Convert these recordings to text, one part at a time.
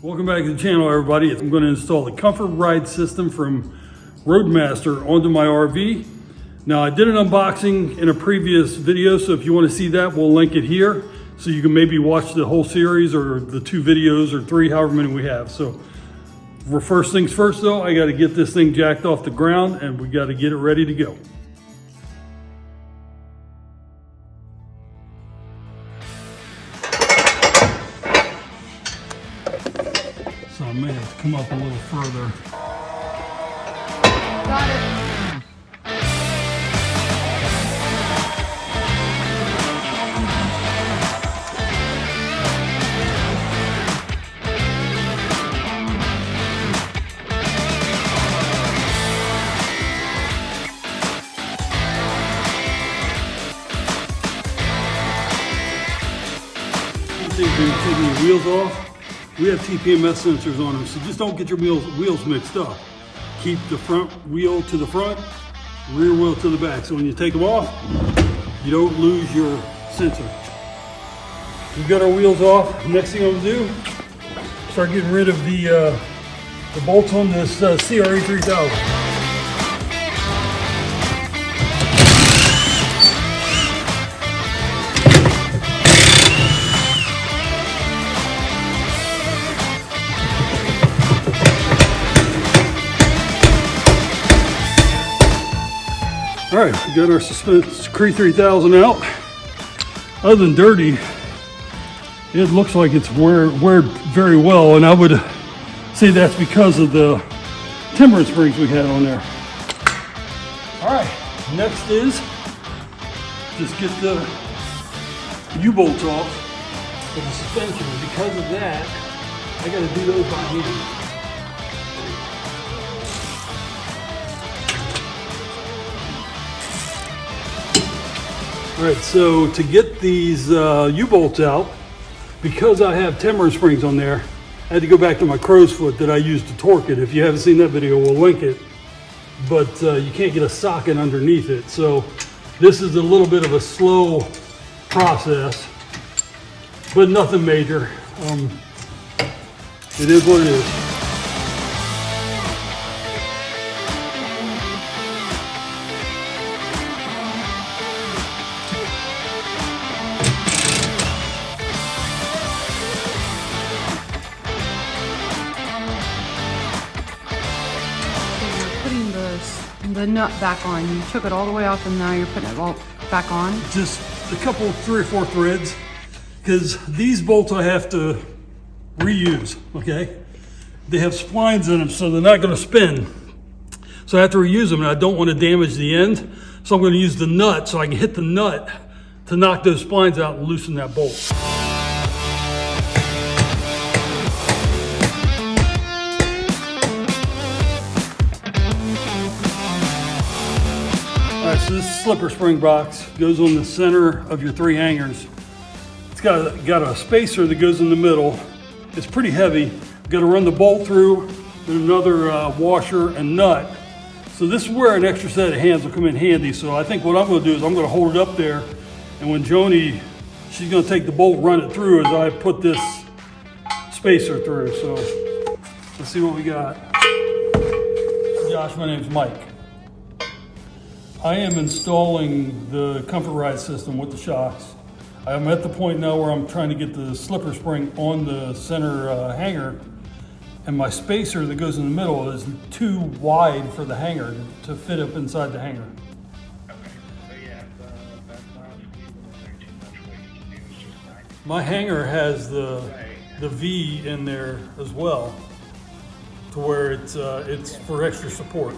Welcome back to the channel, everybody. I'm going to install the comfort ride system from RoadMaster onto my RV. Now, I did an unboxing in a previous video, so if you want to see that, we'll link it here. So you can maybe watch the whole series or the 2 videos or 3, however many we have. So first things first though, I got to get this thing jacked off the ground and we got to get it ready to go. So I may have to come up a little further. Got it. When you're taking your wheels off, we have TPMS sensors on them, so just don't get your wheels mixed up. Keep the front wheel to the front, rear wheel to the back. So when you take them off, you don't lose your sensor. We've got our wheels off. Next thing I'm gonna do, start getting rid of the bolts on this CRA 3000. All right, we got our CRA 3000 out. Other than dirty, it looks like it's weared very well, and I would say that's because of the timber springs we had on there. All right, next is just get the U-bolts off for the suspension. And because of that, I got to do those by hand. All right, so to get these U-bolts out, because I have timber springs on there, I had to go back to my crow's foot that I used to torque it. If you haven't seen that video, we'll link it. But you can't get a socket underneath it. So this is a little bit of a slow process, but nothing major. It is what it is. The nut back on. You took it all the way off and now you're putting it all back on. Just a couple, 3 or 4 threads, because these bolts I have to reuse, okay? They have splines in them, so they're not gonna spin. So I have to reuse them, and I don't want to damage the end. So I'm gonna use the nut so I can hit the nut to knock those splines out and loosen that bolt. All right, so this slipper spring box goes on the center of your 3 hangers. It's got a spacer that goes in the middle. It's pretty heavy. You've got to run the bolt through, then another washer and nut. So this is where an extra set of hands will come in handy. So I think what I'm going to do is I'm going to hold it up there, and when Joni, she's going to take the bolt, run it through as I put this spacer through. So let's see what we got. Josh, my name's Mike. I am installing the comfort ride system with the shocks. I'm at the point now where I'm trying to get the slipper spring on the center hanger, and my spacer that goes in the middle is too wide for the hanger to fit up inside the hanger. Okay, so yeah, that's not too much weight. It's just like My hanger has the V in there as well, to where it's for extra support.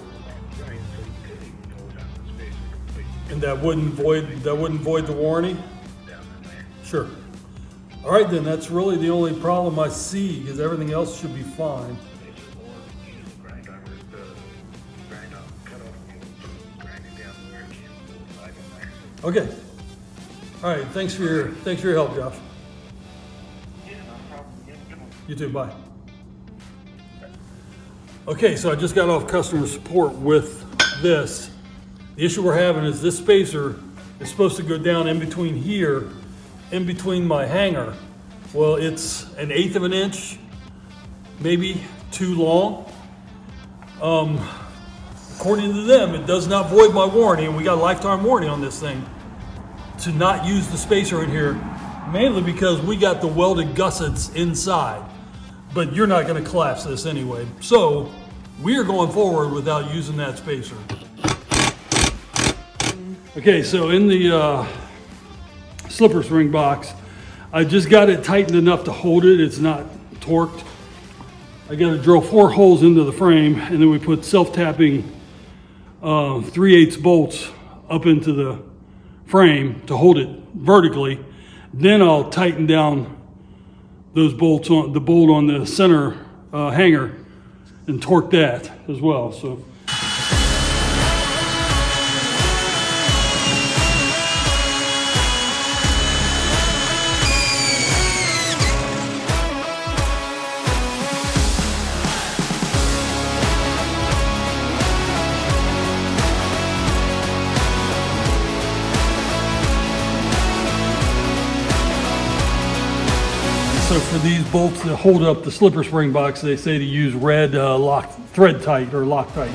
right, so you could even go down the spacer completely And that wouldn't void the warranty? down in there. Sure. All right, then that's really the only problem I see, because everything else should be fine. Or use the grind armors to grind off, cut off mules, grind it down to where it can slide in there. Okay. All right. Thanks for your help, Josh. Yeah, no problem. You have a good one. You too. Bye. Okay, so I just got off customer support with this. The issue we're having is this spacer is supposed to go down in between here, in between my hanger. Well, it's 1/8 of an inch maybe too long. According to them, it does not void my warranty, and we got a lifetime warranty on this thing, to not use the spacer in here, mainly because we got the welded gussets inside. But you're not going to collapse this anyway. So we are going forward without using that spacer. Okay, so in the slipper spring box, I just got it tightened enough to hold it. It's not torqued. I got to drill 4 holes into the frame, and then we put self-tapping 3/8 bolts up into the frame to hold it vertically. Then I'll tighten down those bolts on the bolt on the center hanger and torque that as well. So. So for these bolts that hold up the slipper spring box, they say to use red thread tight or Loctite.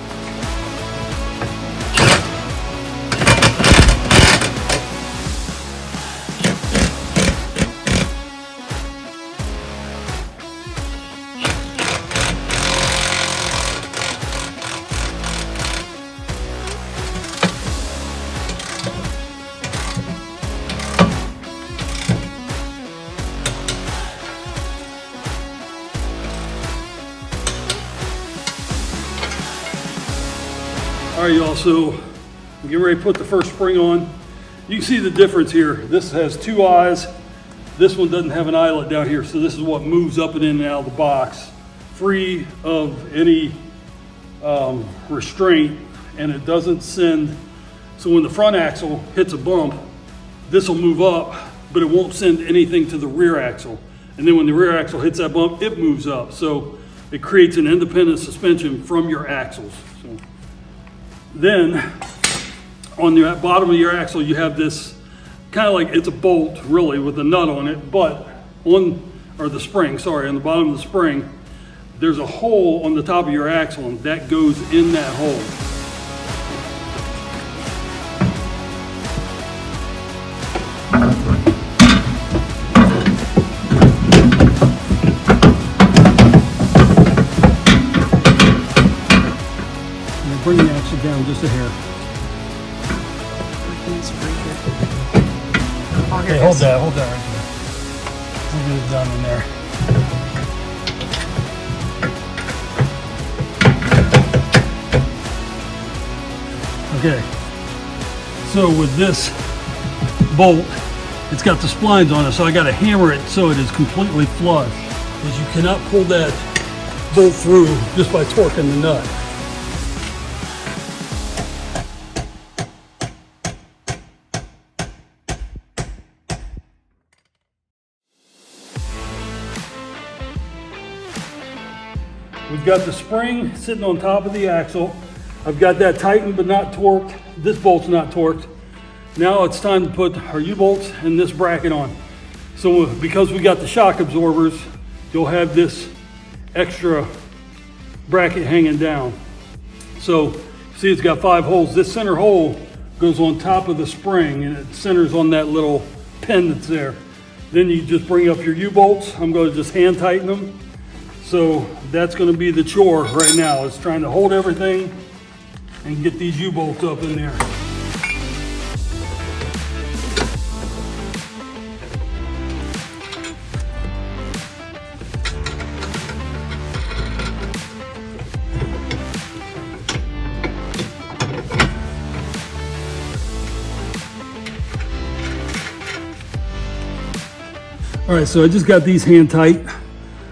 All right, y'all, so I'm getting ready to put the first spring on. You can see the difference here. This has 2 eyes. This one doesn't have an eyelet down here, so this is what moves up and in and out of the box, free of any restraint, and it doesn't send. So when the front axle hits a bump, this will move up, but it won't send anything to the rear axle. And then when the rear axle hits that bump, it moves up. So it creates an independent suspension from your axles. So. Then on the bottom of your axle, you have this kind of like, it's a bolt really with a nut on it, but on the spring, sorry, on the bottom of the spring, there's a hole on the top of your axle, and that goes in that hole. Bring the axle down just a hair. Okay, hold that right there. We'll get it down in there. Okay, so with this bolt, it's got the splines on it, so I got to hammer it so it is completely flush, because you cannot pull that bolt through just by torquing the nut. We've got the spring sitting on top of the axle. I've got that tightened but not torqued. This bolt's not torqued. Now it's time to put our U-bolts and this bracket on. So because we got the shock absorbers, you'll have this extra bracket hanging down. So see, it's got 5 holes. This center hole goes on top of the spring, and it centers on that little pin that's there. Then you just bring up your U-bolts. I'm going to just hand tighten them. So that's going to be the chore right now, is trying to hold everything and get these U-bolts up in there. All right, so I just got these hand tight.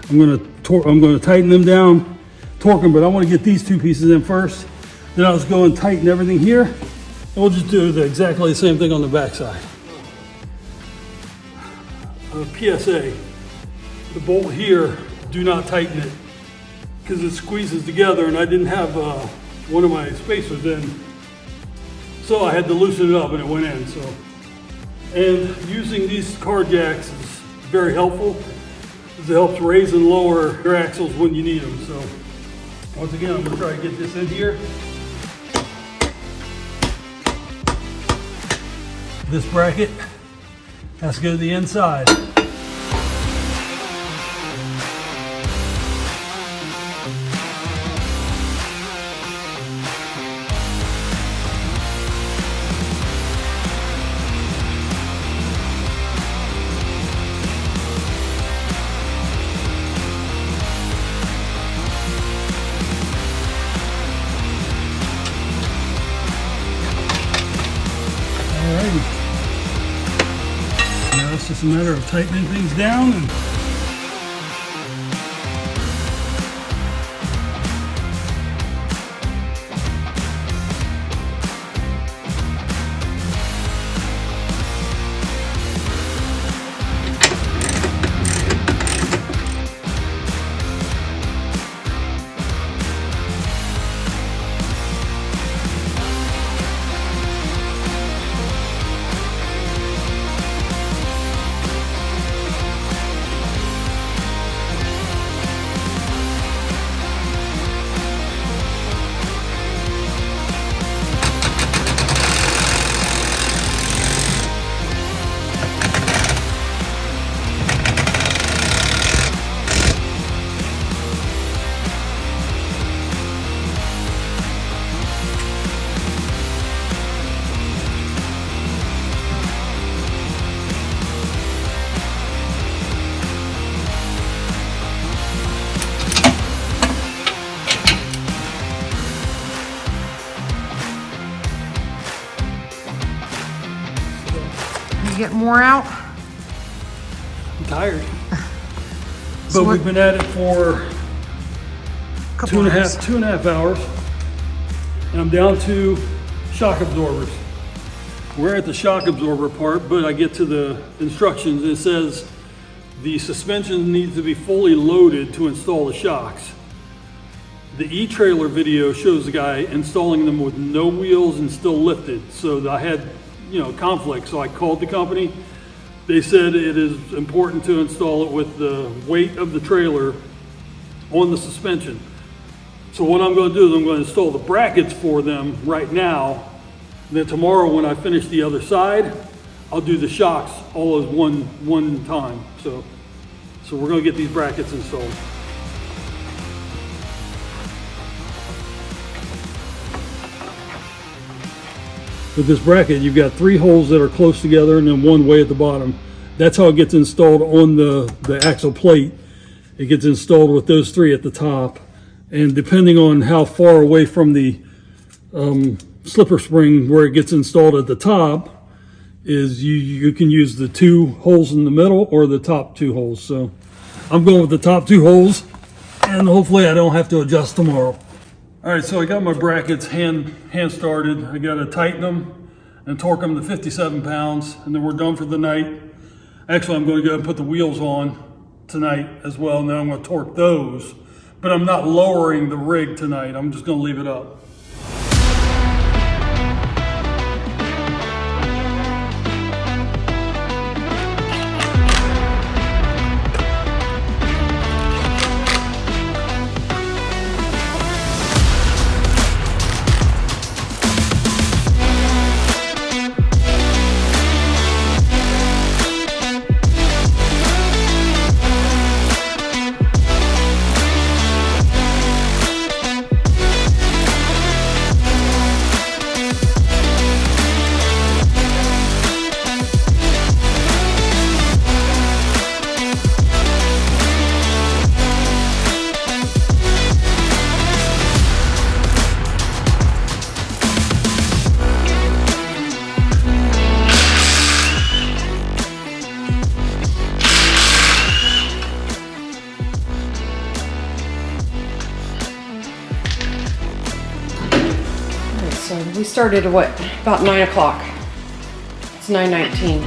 I'm going to tighten them down, torque them, but I want to get these 2 pieces in first. Then I'll just go and tighten everything here, and we'll just do exactly the same thing on the back side. PSA, the bolt here, do not tighten it, because it squeezes together, and I didn't have one of my spacers in, so I had to loosen it up and it went in. So, and using these car jacks is very helpful. because it helps raise and lower your axles when you need them. So once again, I'm gonna try to get this in here. This bracket has to go to the inside. Now it's just a matter of tightening things down and You get more out? I'm tired. So But what- we've been at it for Couple hours. 2.5 hours. And I'm down to shock absorbers. We're at the shock absorber part, but I get to the instructions. It says the suspension needs to be fully loaded to install the shocks. The e-trailer video shows the guy installing them with no wheels and still lifted. So I had, conflict. So I called the company. They said it is important to install it with the weight of the trailer on the suspension. So what I'm going to do is I'm going to install the brackets for them right now. And then tomorrow when I finish the other side, I'll do the shocks all as one time. So we're going to get these brackets installed. With this bracket, you've got 3 holes that are close together and then one way at the bottom. That's how it gets installed on the axle plate. It gets installed with those 3 at the top. And depending on how far away from the slipper spring where it gets installed at the top, is you can use the 2 holes in the middle or the top 2 holes. So I'm going with the top 2 holes, and hopefully I don't have to adjust tomorrow. All right, so I got my brackets hand started. I got to tighten them and torque them to 57 pounds, and then we're done for the night. Actually, I'm going to go and put the wheels on tonight as well, and then I'm going to torque those. But I'm not lowering the rig tonight. I'm just going to leave it up. So we started at what? About 9 o'clock. It's 9:19.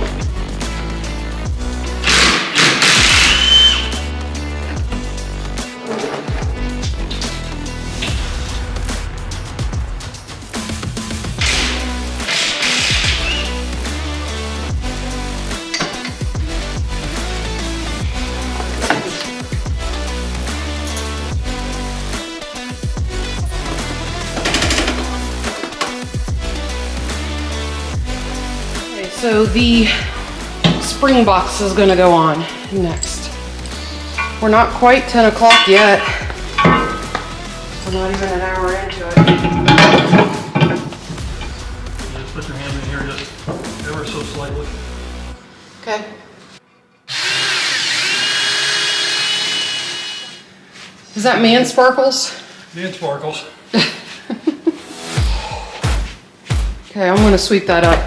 So the spring box is gonna go on next. We're not quite 10 o'clock yet. We're not even an hour into it. Just put your hand in here just ever so slightly. Okay. Is that man sparkles? Man sparkles. Okay, I'm gonna sweep that up.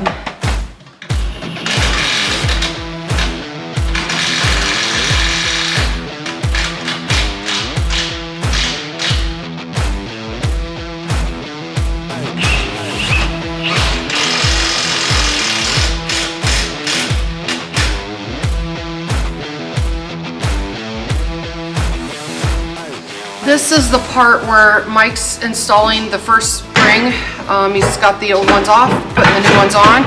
This is the part where Mike's installing the first spring. He's got the old ones off, putting the new ones on.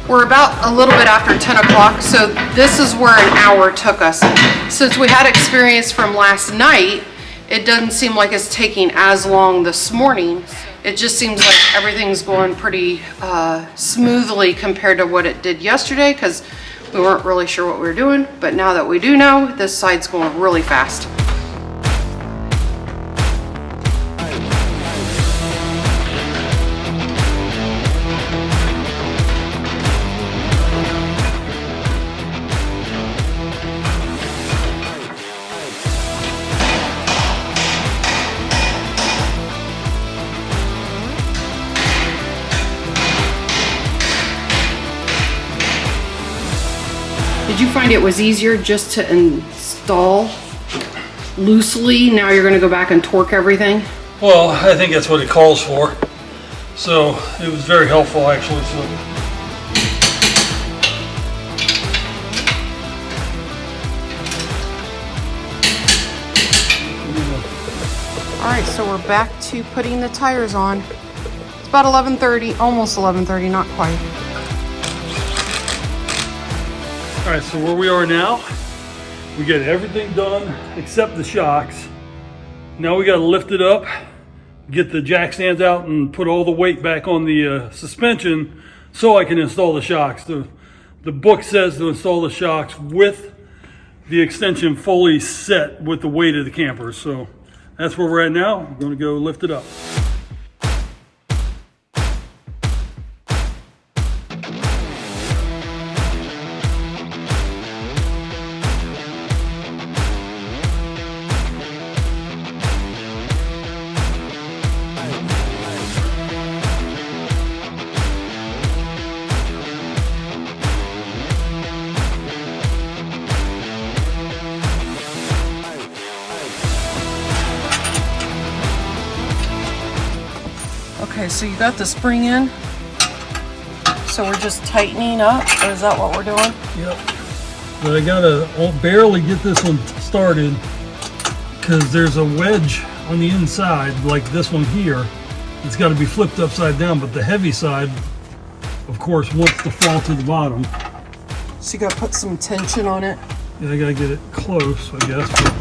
We're about a little bit after 10 o'clock, so this is where an hour took us. Since we had experience from last night, it doesn't seem like it's taking as long this morning. It just seems like everything's going pretty smoothly compared to what it did yesterday, because we weren't really sure what we were doing. But now that we do know, this side's going really fast. Did you find it was easier just to install loosely? Now you're going to go back and torque everything? Well, I think that's what it calls for. So it was very helpful actually. So. All right, so we're back to putting the tires on. It's about 11:30, almost 11:30, not quite. All right, so where we are now, we get everything done except the shocks. Now we got to lift it up, get the jack stands out, and put all the weight back on the suspension so I can install the shocks. The book says to install the shocks with the extension fully set with the weight of the camper. So that's where we're at now. We're going to go lift it up. Okay, so you got the spring in. So we're just tightening up, or is that what we're doing? Yep. But I gotta barely get this one started because there's a wedge on the inside, like this one here. It's got to be flipped upside down, but the heavy side, of course, wants to fall to the bottom. So you gotta put some tension on it. Yeah, I gotta get it close, I guess.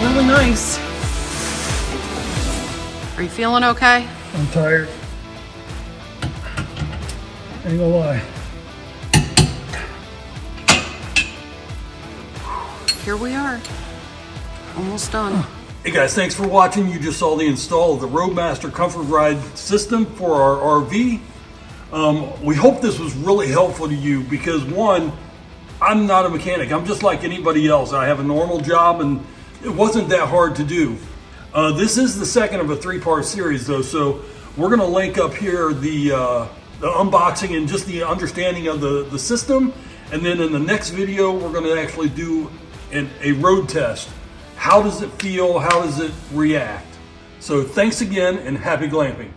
Really nice. Are you feeling okay? I'm tired. Ain't gonna lie. Here we are. Almost done. Hey guys, thanks for watching. You just saw the install of the RoadMaster Comfort Ride system for our RV. We hope this was really helpful to you because one, I'm not a mechanic. I'm just like anybody else. I have a normal job and it wasn't that hard to do. This is the second of a three-part series though, so we're gonna link up here the unboxing and just the understanding of the system. And then in the next video, we're gonna actually do a road test. How does it feel? How does it react? So thanks again and happy glamping.